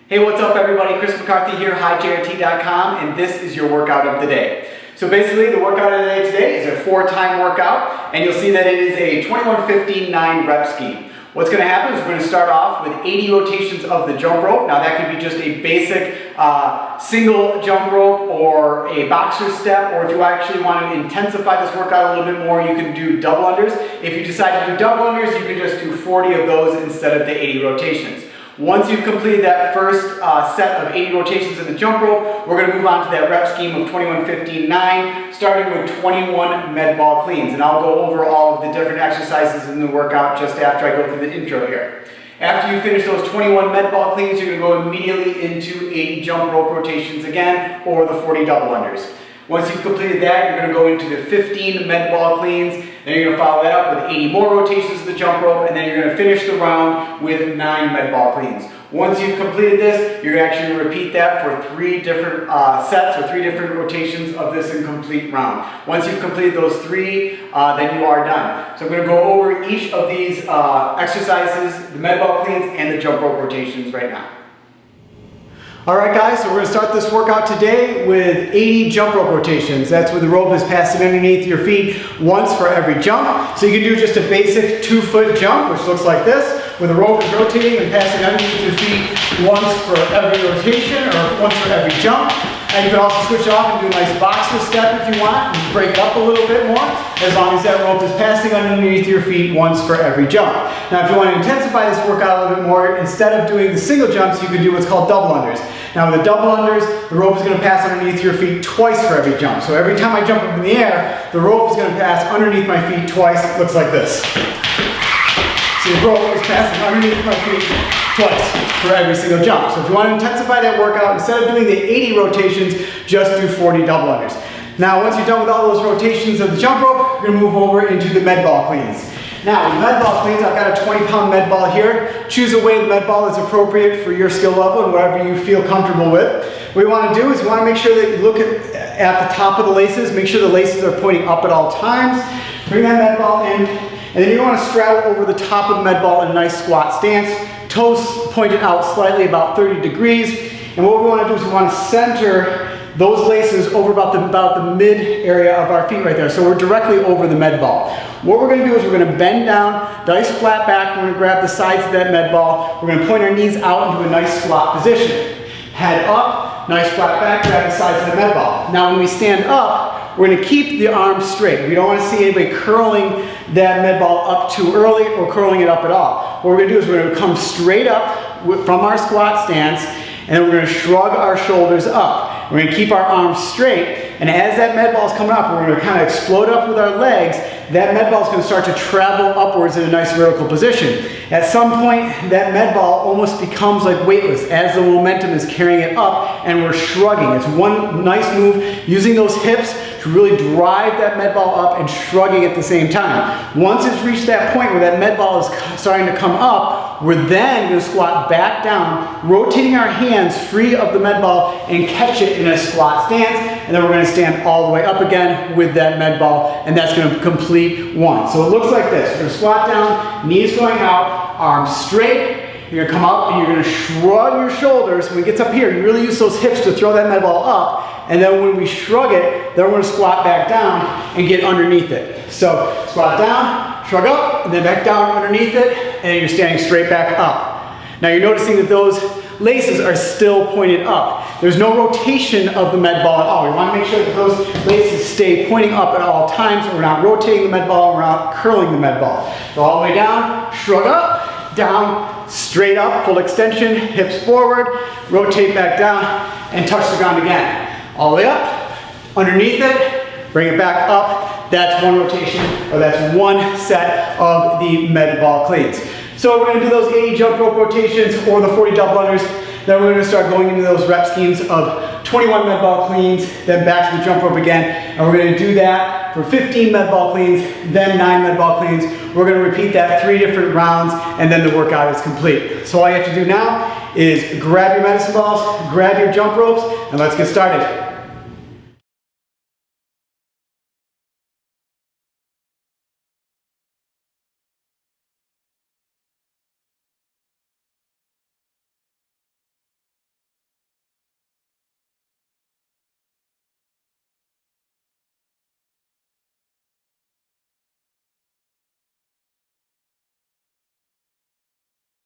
Hey, what's up everybody? Chris McCarthy here, HighJRT.com, and this is your workout of the day. So basically the workout of the day today is a 4-time workout, and you'll see that it is a 21-15-9 rep scheme. What's going to happen is we're going to start off with 80 rotations of the jump rope. Now that could be just a basic single jump rope or a boxer step, or if you actually want to intensify this workout a little bit more, you can do double unders. If you decide to do double unders, you can just do 40 of those instead of the 80 rotations. Once you've completed that first set of 80 rotations in the jump rope, we're going to move on to that rep scheme of 21-15-9, starting with 21 med ball cleans. And I'll go over all of the different exercises in the workout just after I go through the intro here. After you finish those 21 med ball cleans, you're going to go immediately into 80 jump rope rotations again, or the 40 double unders. Once you've completed that, you're going to go into the 15 med ball cleans, then you're going to follow that up with 80 more rotations of the jump rope, and then you're going to finish the round with 9 med ball cleans. Once you've completed this, you're going to actually repeat that for 3 different sets or 3 different rotations of this incomplete round. Once you've completed those 3, then you are done. So I'm going to go over each of these exercises, the med ball cleans and the jump rope rotations right now. Alright guys, so we're going to start this workout today with 80 jump rope rotations. That's where the rope is passing underneath your feet once for every jump. So you can do just a basic 2-foot jump, which looks like this, where the rope is rotating and passing underneath your feet once for every rotation or once for every jump. And you can also switch off and do a nice boxer step if you want, and break it up a little bit more, as long as that rope is passing underneath your feet once for every jump. Now if you want to intensify this workout a little bit more, instead of doing the single jumps, you can do what's called double unders. Now with the double unders, the rope is going to pass underneath your feet twice for every jump. So every time I jump up in the air, the rope is going to pass underneath my feet twice. It looks like this. So the rope is passing underneath my feet twice for every single jump. So if you want to intensify that workout, instead of doing the 80 rotations, just do 40 double unders. Now once you're done with all those rotations of the jump rope, you're going to move over into the med ball cleans. Now with med ball cleans, I've got a 20-pound med ball here. Choose a weight of med ball that's appropriate for your skill level and whatever you feel comfortable with. What you want to do is you want to make sure that you look at the top of the laces, make sure the laces are pointing up at all times. Bring that med ball in, and then you want to straddle over the top of the med ball in a nice squat stance. Toes pointed out slightly, about 30 degrees. And what we want to do is we want to center those laces over about the mid area of our feet right there. So we're directly over the med ball. What we're going to do is we're going to bend down, nice flat back. We're going to grab the sides of that med ball. We're going to point our knees out into a nice squat position. Head up, nice flat back, grab the sides of the med ball. Now when we stand up, we're going to keep the arms straight. We don't want to see anybody curling that med ball up too early or curling it up at all. What we're going to do is we're going to come straight up from our squat stance, and then we're going to shrug our shoulders up. We're going to keep our arms straight, and as that med ball is coming up, we're going to kind of explode up with our legs. That med ball is going to start to travel upwards in a nice vertical position. At some point, that med ball almost becomes like weightless as the momentum is carrying it up, and we're shrugging. It's one nice move, using those hips to really drive that med ball up and shrugging at the same time. Once it's reached that point where that med ball is starting to come up, we're then going to squat back down, rotating our hands free of the med ball and catch it in a squat stance, and then we're going to stand all the way up again with that med ball, and that's going to complete one. So it looks like this. We're going to squat down, knees going out, arms straight. You're going to come up and you're going to shrug your shoulders. When it gets up here, you really use those hips to throw that med ball up, and then when we shrug it, then we're going to squat back down and get underneath it. So squat down, shrug up, and then back down underneath it, and you're standing straight back up. Now you're noticing that those laces are still pointed up. There's no rotation of the med ball at all. We want to make sure that those laces stay pointing up at all times, so we're not rotating the med ball, we're not curling the med ball. Go all the way down, shrug up, down, straight up, full extension, hips forward, rotate back down, and touch the ground again. All the way up, underneath it, bring it back up. That's one rotation, or that's one set of the med ball cleans. So we're going to do those 80 jump rope rotations or the 40 double unders. Then we're going to start going into those rep schemes of 21 med ball cleans, then back to the jump rope again. And we're going to do that for 15 med ball cleans, then 9 med ball cleans. We're going to repeat that 3 different rounds, and then the workout is complete. So all you have to do now is grab your medicine balls, grab your jump ropes, and let's get started.